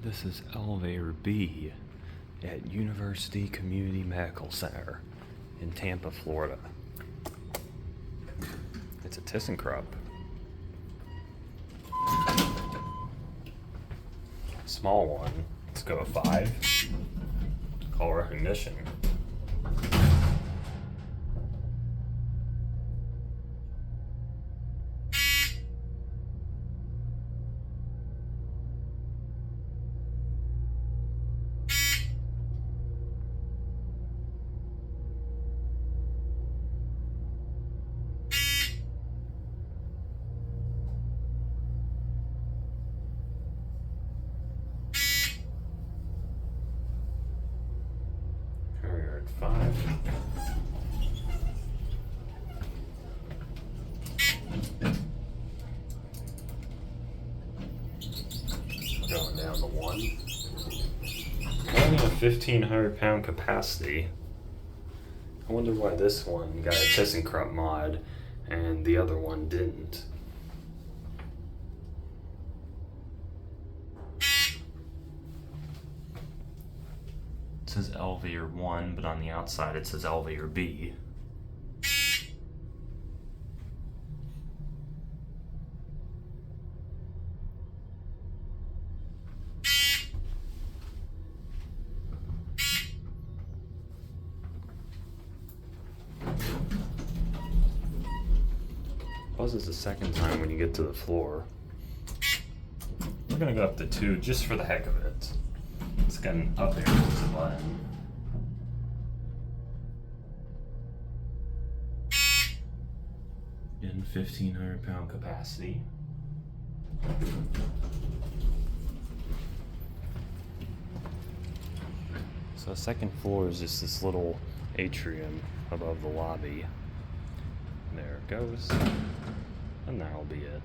This is elevator B at University Community Medical Center in Tampa, Florida. It's a ThyssenKrupp. Small one. Let's go 5. Call recognition. Carrier at 5. Going down to 1. Only a 1,500-pound capacity. I wonder why this one got a ThyssenKrupp mod and the other one didn't. It says elevator 1, but on the outside it says elevator B. Buzzes the second time when you get to the floor. We're gonna go up to 2 just for the heck of it. It's got an up arrow as a button. In 1,500-pound capacity. So the second floor is just this little atrium above the lobby. There it goes. And that'll be it.